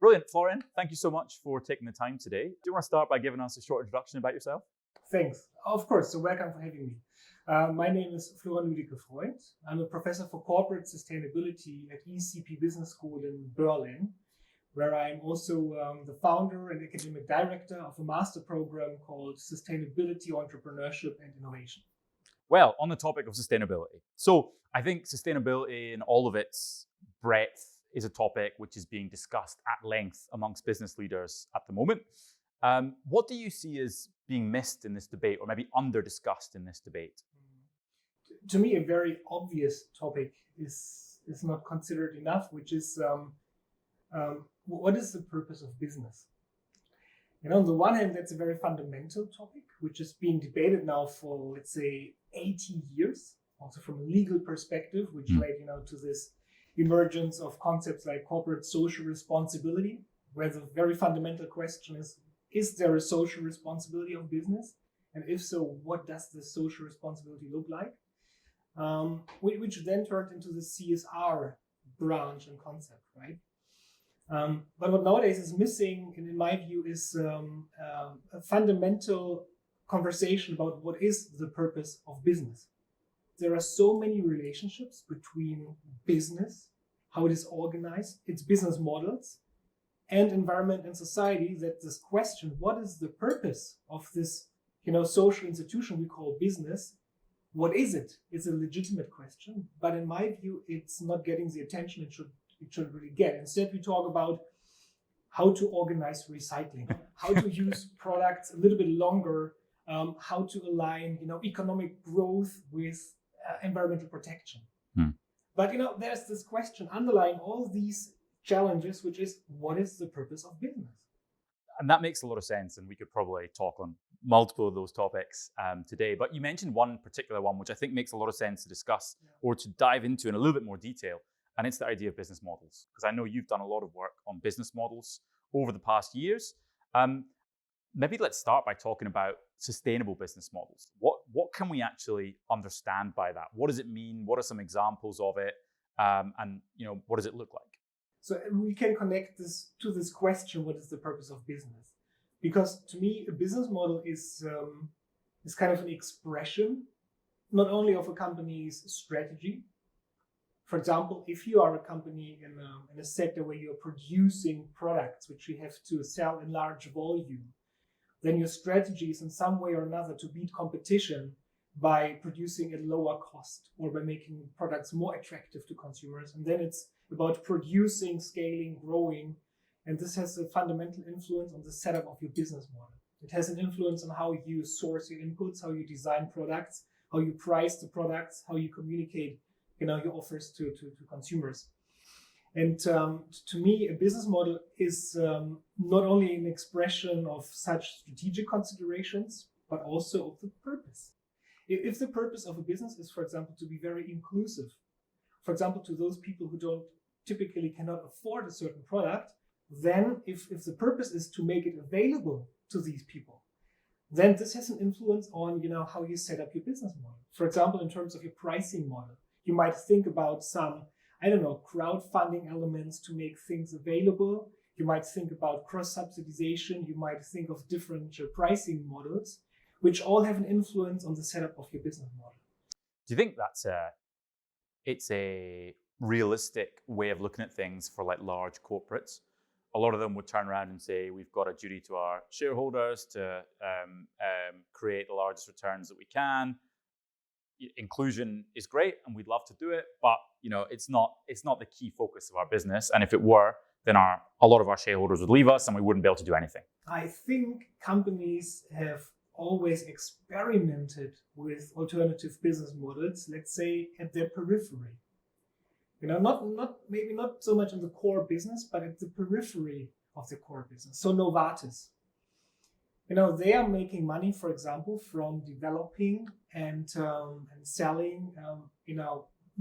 Brilliant, Florian. Thank you so much for taking the time today. Do you want to start by giving us a short introduction about yourself? Thanks. Of course. So welcome for having me. My name is Florian Ludeke Freund. I'm a professor for corporate sustainability at ESCP Business School in Berlin, where I'm also the founder and academic director of a master program called Sustainability, Entrepreneurship and Innovation. Well, on the topic of sustainability. So I think sustainability in all of its breadth is a topic which is being discussed at length amongst business leaders at the moment. What do you see as being missed in this debate, or maybe under-discussed in this debate? To me, a very obvious topic is not considered enough, which is what is the purpose of business? On the one hand, that's a very fundamental topic, which is being debated now for, let's say, 80 years, also from a legal perspective, which led to this emergence of concepts like corporate social responsibility, where the very fundamental question is there a social responsibility of business? And if so, what does this social responsibility look like? Which then turned into the CSR branch and concept, right? But what nowadays is missing, in my view, is a fundamental conversation about what is the purpose of business. There are so many relationships between business, how it is organized, its business models, and environment and society, that this question, what is the purpose of this social institution we call business, what is it? It's a legitimate question, but in my view, it's not getting the attention it should really get. Instead, we talk about how to organize recycling, how to use products a little bit longer, how to align economic growth with environmental protection. But there's this question underlying all these challenges, which is, what is the purpose of business? And that makes a lot of sense, and we could probably talk on multiple of those topics today. But you mentioned one particular one, which I think makes a lot of sense to discuss or to dive into in a little bit more detail, and it's the idea of business models. Because I know you've done a lot of work on business models over the past years. Maybe let's start by talking about sustainable business models. What can we actually understand by that? What does it mean? What are some examples of it? And what does it look like? So we can connect this to this question, what is the purpose of business? Because to me, a business model is kind of an expression, not only of a company's strategy. For example, if you are a company in a sector where you're producing products which you have to sell in large volume, then your strategy is in some way or another to beat competition by producing at lower cost or by making products more attractive to consumers. And then it's about producing, scaling, growing. And this has a fundamental influence on the setup of your business model. It has an influence on how you source your inputs, how you design products, how you price the products, how you communicate your offers to consumers. And to me, a business model is not only an expression of such strategic considerations, but also of the purpose. If the purpose of a business is, for example, to be very inclusive, for example, to those people who typically cannot afford a certain product, then if the purpose is to make it available to these people, then this has an influence on how you set up your business model. For example, in terms of your pricing model, you might think about some crowdfunding elements to make things available. You might think about cross-subsidization. You might think of different pricing models, which all have an influence on the setup of your business model. Do you think it's a realistic way of looking at things for like large corporates? A lot of them would turn around and say, we've got a duty to our shareholders to create the largest returns that we can. Inclusion is great and we'd love to do it, but it's not the key focus of our business. And if it were, then a lot of our shareholders would leave us and we wouldn't be able to do anything. I think companies have always experimented with alternative business models, let's say at their periphery. Maybe not so much in the core business, but at the periphery of the core business. So Novartis, they are making money, for example, from developing and selling,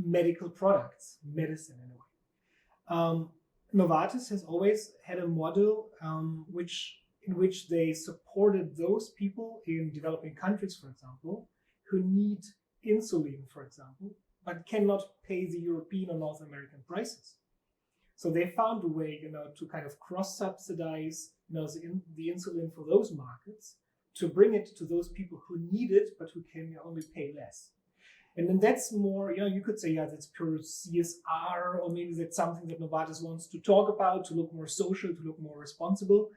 medical products, medicine in a way. Novartis has always had a model in which they supported those people in developing countries, for example, who need insulin, for example, but cannot pay the European or North American prices. So they found a way, to kind of cross-subsidize, the insulin for those markets, to bring it to those people who need it, but who can only pay less. And then that's more, you could say, that's pure CSR, or maybe that's something that Novartis wants to talk about, to look more social, to look more responsible.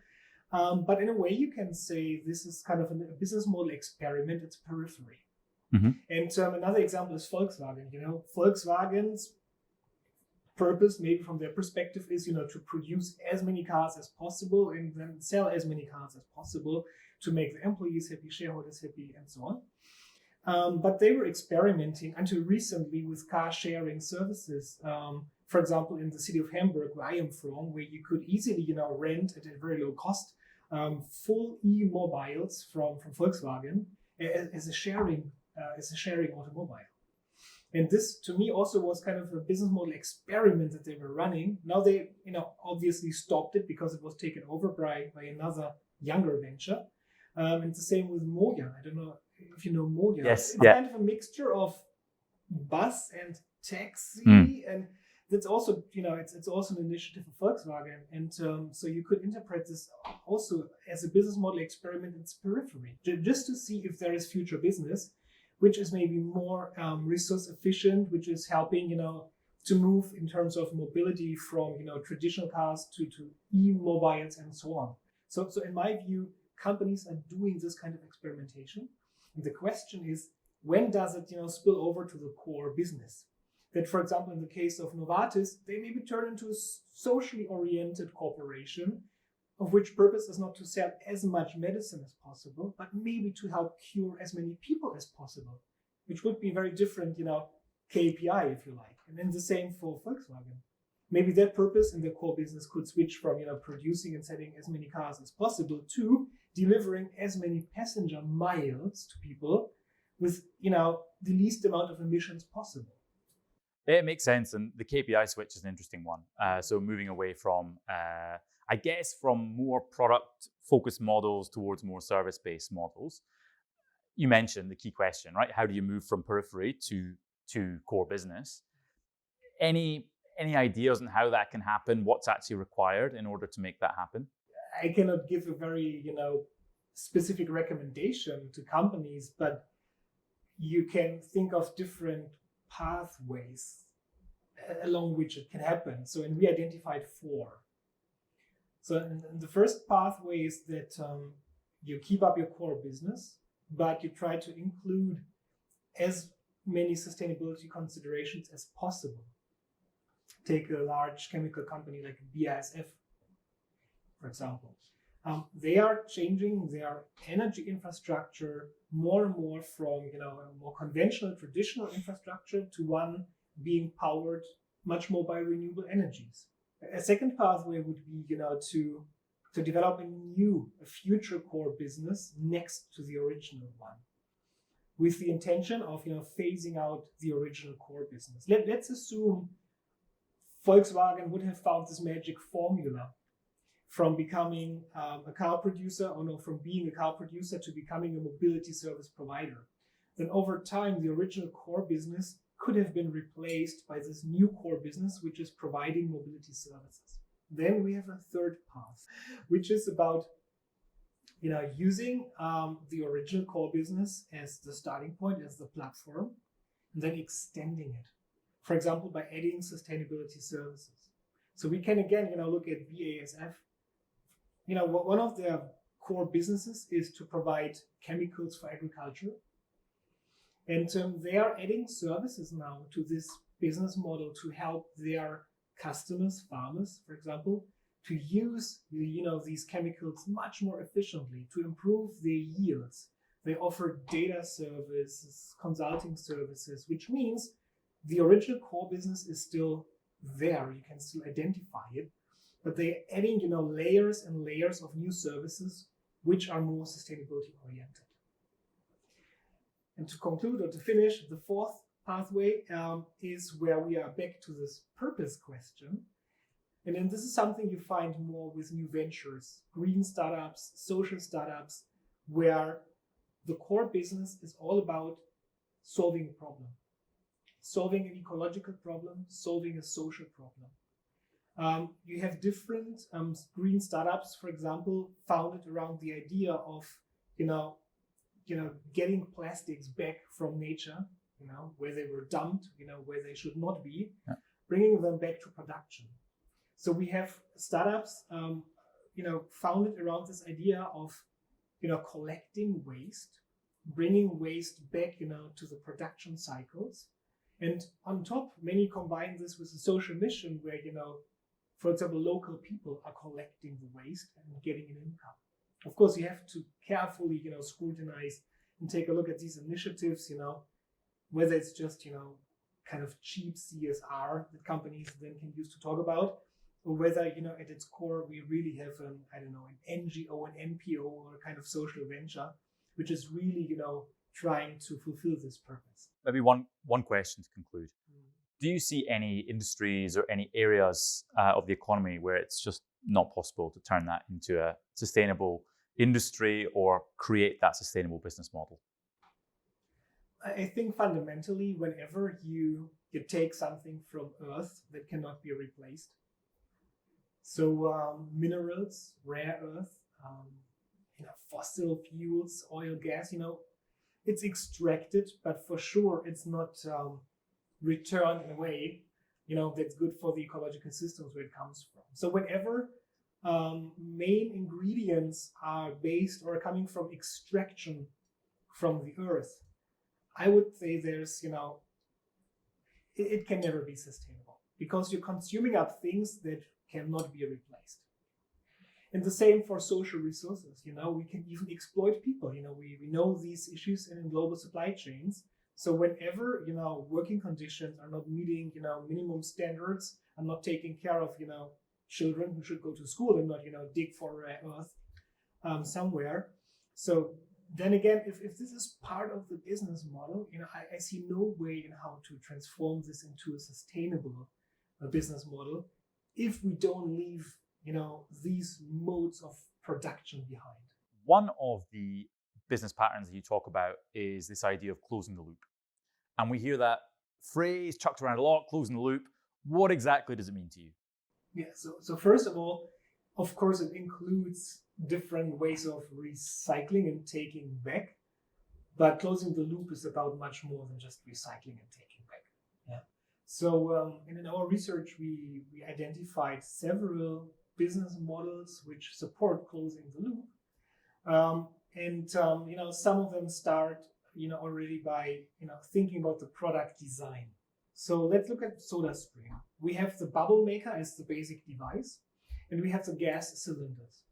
But in a way, you can say this is kind of a business model experiment. It's periphery. Mm-hmm. And another example is Volkswagen. Volkswagen's purpose, maybe from their perspective, is to produce as many cars as possible and then sell as many cars as possible to make the employees happy, shareholders happy, and so on. But they were experimenting until recently with car sharing services. For example, in the city of Hamburg, where I am from, where you could easily rent at a very low cost full e-mobiles from Volkswagen as a sharing automobile. And this, to me, also was kind of a business model experiment that they were running. Now they, obviously stopped it because it was taken over by another younger venture. And the same with Moja. I don't know if you know Moja. Yes, it's kind of a mixture of bus and taxi, and that's also, it's also an initiative of Volkswagen. And so you could interpret this also as a business model experiment in its periphery, just to see if there is future business, which is maybe more resource efficient, which is helping, to move in terms of mobility from, traditional cars to e-mobiles and so on. So in my view, companies are doing this kind of experimentation. And the question is, when does it, spill over to the core business? That, for example, in the case of Novartis, they maybe turn into a socially oriented corporation, of which purpose is not to sell as much medicine as possible, but maybe to help cure as many people as possible, which would be very different, KPI, if you like. And then the same for Volkswagen. Maybe their purpose in their core business could switch from, producing and selling as many cars as possible to delivering as many passenger miles to people with, the least amount of emissions possible. It makes sense, and the KPI switch is an interesting one. So moving away from, I guess, from more product-focused models towards more service-based models. You mentioned the key question, right? How do you move from periphery to core business? Any ideas on how that can happen? What's actually required in order to make that happen? I cannot give a very, specific recommendation to companies, but you can think of different pathways along which it can happen. So, and we identified 4. So, and the first pathway is that you keep up your core business, but you try to include as many sustainability considerations as possible. Take a large chemical company like BASF, for example. They are changing their energy infrastructure more and more from, a more conventional, traditional infrastructure to one being powered much more by renewable energies. A second pathway would be, to develop a future core business next to the original one, with the intention of, phasing out the original core business. Let's assume Volkswagen would have found this magic formula from becoming from being a car producer to becoming a mobility service provider. Then over time, the original core business could have been replaced by this new core business, which is providing mobility services. Then we have a third path, which is about, using the original core business as the starting point, as the platform, and then extending it. For example, by adding sustainability services. So we can again, look at BASF. One of their core businesses is to provide chemicals for agriculture. And they are adding services now to this business model to help their customers, farmers, for example, to use these chemicals much more efficiently, to improve their yields. They offer data services, consulting services, which means the original core business is still there. You can still identify it, but they're adding, layers and layers of new services which are more sustainability oriented. And to conclude or to finish, the fourth pathway is where we are back to this purpose question. And then this is something you find more with new ventures, green startups, social startups, where the core business is all about solving a problem, solving an ecological problem, solving a social problem. You have different green startups, for example, founded around the idea of, getting plastics back from nature, where they were dumped, where they should not be, bringing them back to production. So we have startups, founded around this idea of, collecting waste, bringing waste back, to the production cycles. And on top, many combine this with a social mission where, for example, local people are collecting the waste and getting an income. Of course, you have to carefully, scrutinize and take a look at these initiatives, whether it's just, kind of cheap CSR that companies then can use to talk about, or whether, at its core, we really have an NGO, an NPO, or a kind of social venture, which is really, trying to fulfill this purpose. Maybe one question to conclude. Do you see any industries or any areas of the economy where it's just not possible to turn that into a sustainable industry or create that sustainable business model? I think fundamentally, whenever you take something from Earth that cannot be replaced, so minerals, rare earth, fossil fuels, oil, gas, it's extracted, but for sure it's not returned in a way, that's good for the ecological systems where it comes from. So whenever main ingredients are based or coming from extraction from the earth, I would say there's, it can never be sustainable because you're consuming up things that cannot be replaced. And the same for social resources. We can even exploit people. We know these issues in global supply chains. So whenever, working conditions are not meeting, minimum standards, and not taking care of, children who should go to school and not, dig for rare earth somewhere. So then again, if this is part of the business model, I see no way in how to transform this into a sustainable business model if we don't leave, these modes of production behind. One of the business patterns that you talk about is this idea of closing the loop. And we hear that phrase chucked around a lot, closing the loop. What exactly does it mean to you? Yeah, so first of all, of course, it includes different ways of recycling and taking back. But closing the loop is about much more than just recycling and taking back. Yeah. So in our research, we identified several business models which support closing the loop. Some of them start, already by, thinking about the product design. So let's look at SodaStream. We have the bubble maker as the basic device, and we have the gas cylinders.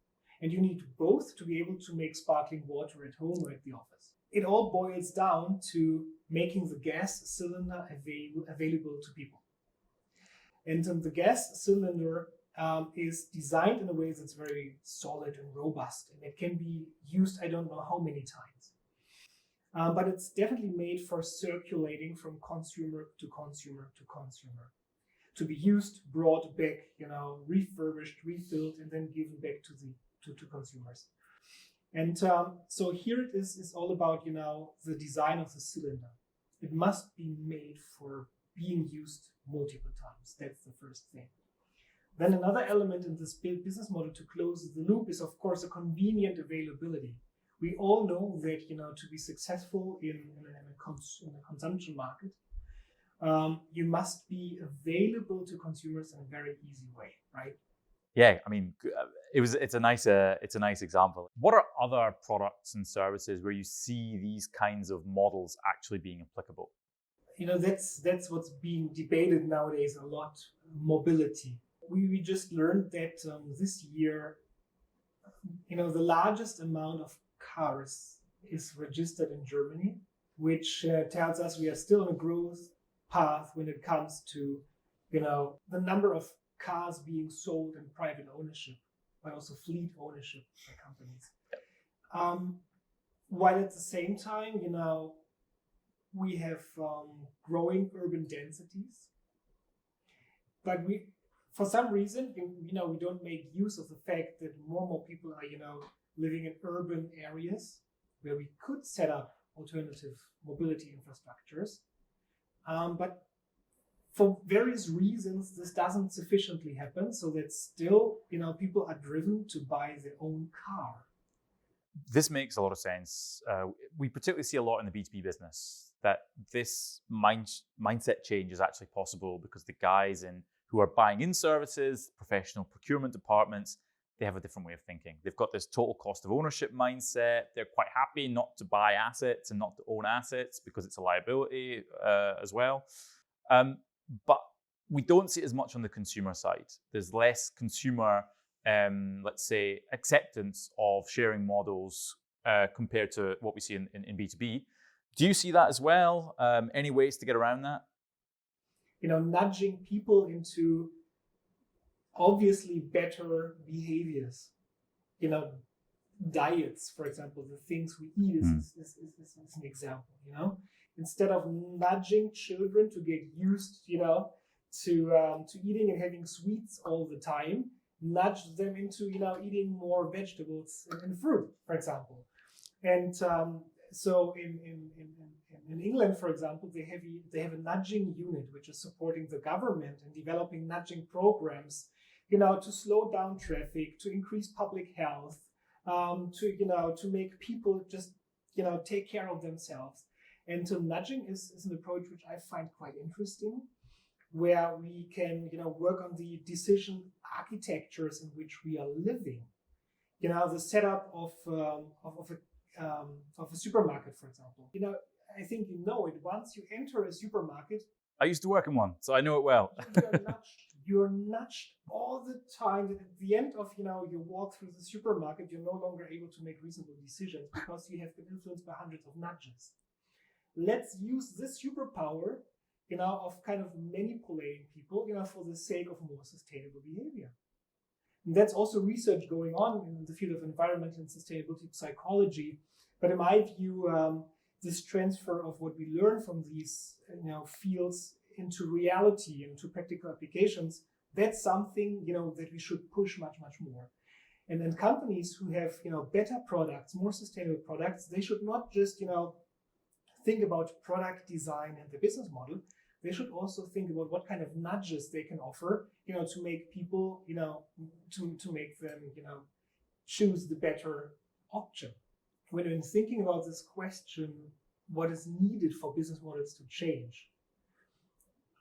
And you need both to be able to make sparkling water at home or at the office. It all boils down to making the gas cylinder available to people. And the gas cylinder is designed in a way that's very solid and robust, and it can be used I don't know how many times. But it's definitely made for circulating from consumer to consumer to consumer, to be used, brought back, refurbished, refilled, and then given back to consumers. And so here it is all about, the design of the cylinder. It must be made for being used multiple times. That's the first thing. Then another element in this business model to close the loop is, of course, a convenient availability. We all know that, to be successful in a consumption market, you must be available to consumers in a very easy way, right? Yeah, I mean, it's a nice example. What are other products and services where you see these kinds of models actually being applicable? That's what's being debated nowadays a lot. Mobility. We just learned that this year, the largest amount of cars is registered in Germany, which tells us we are still on a growth path when it comes to, the number of cars being sold in private ownership, but also fleet ownership by companies. While at the same time, we have growing urban densities, but for some reason, we don't make use of the fact that more and more people are, living in urban areas where we could set up alternative mobility infrastructures. But for various reasons, this doesn't sufficiently happen, so that still, people are driven to buy their own car. This makes a lot of sense. We particularly see a lot in the B2B business that this mindset change is actually possible because the guys who are buying in services, professional procurement departments, they have a different way of thinking. They've got this total cost of ownership mindset. They're quite happy not to buy assets and not to own assets because it's a liability as well. But we don't see it as much on the consumer side. There's less consumer, let's say, acceptance of sharing models compared to what we see in B2B. Do you see that as well? Any ways to get around that? Nudging people into obviously better behaviors. Diets, for example, the things we eat is an example. Instead of nudging children to get used, to eating and having sweets all the time, nudge them into, eating more vegetables and fruit, for example. And so in England, for example, they have a nudging unit which is supporting the government and developing nudging programs, to slow down traffic, to increase public health, to make people just, take care of themselves. And so nudging is an approach which I find quite interesting, where we can, work on the decision architectures in which we are living. The setup of a supermarket, for example. I think once you enter a supermarket. I used to work in one, so I know it well. You're nudged all the time. At the end of your walk through the supermarket, you're no longer able to make reasonable decisions because you have been influenced by hundreds of nudges. Let's use this superpower, of kind of manipulating people, for the sake of more sustainable behavior. And that's also research going on in the field of environmental and sustainability psychology. But in my view, this transfer of what we learn from these, fields into reality, into practical applications, that's something, that we should push much, much more. And then companies who have, better products, more sustainable products, they should not just, think about product design and the business model. They should also think about what kind of nudges they can offer, to make people, to make them, choose the better option. When I'm thinking about this question, what is needed for business models to change,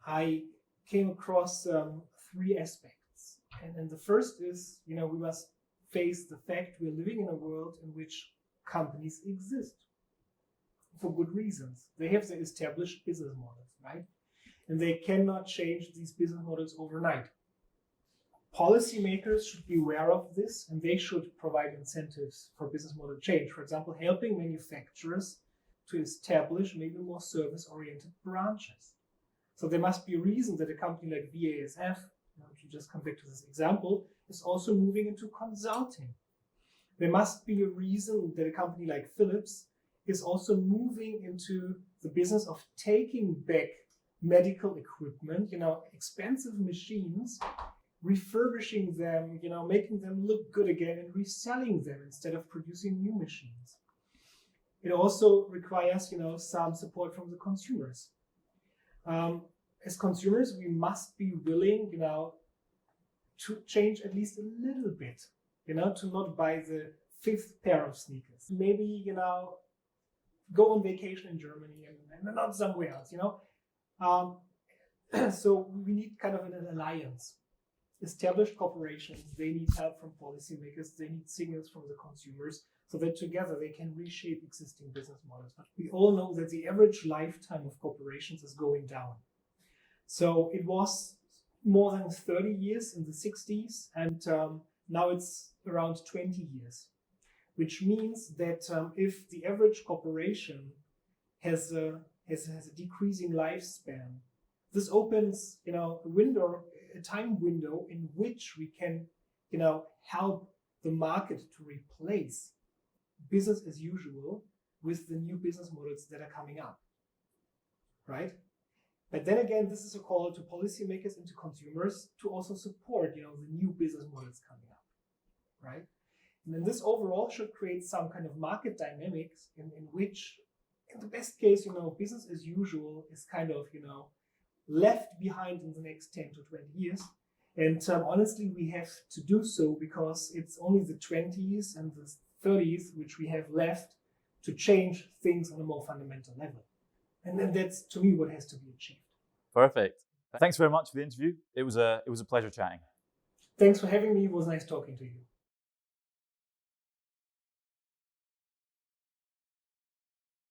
I came across 3 aspects. And the first is, we must face the fact we're living in a world in which companies exist for good reasons. They have their established business models, right? And they cannot change these business models overnight. Policymakers should be aware of this, and they should provide incentives for business model change. For example, helping manufacturers to establish maybe more service-oriented branches. So there must be a reason that a company like BASF, if you just come back to this example, is also moving into consulting. There must be a reason that a company like Philips is also moving into the business of taking back medical equipment, expensive machines, refurbishing them, making them look good again and reselling them instead of producing new machines. It also requires, some support from the consumers. As consumers, we must be willing, to change at least a little bit, to not buy the 5th pair of sneakers. Maybe, go on vacation in Germany and not somewhere else, So we need kind of an alliance. Established corporations, they need help from policymakers, they need signals from the consumers, so that together they can reshape existing business models. But we all know that the average lifetime of corporations is going down. So it was more than 30 years in the 60s, and now it's around 20 years, which means that if the average corporation has a decreasing lifespan, this opens, a time window in which we can, help the market to replace business as usual with the new business models that are coming up, right? But then again, this is a call to policymakers and to consumers to also support, the new business models coming up, right? And then this overall should create some kind of market dynamics in which, in the best case, business as usual is kind of, left behind in the next 10 to 20 years. And honestly, we have to do so because it's only the 20s and the 30s which we have left to change things on a more fundamental level. And then that's, to me, what has to be achieved. Perfect. Thanks very much for the interview. It was a pleasure chatting. Thanks for having me. It was nice talking to you.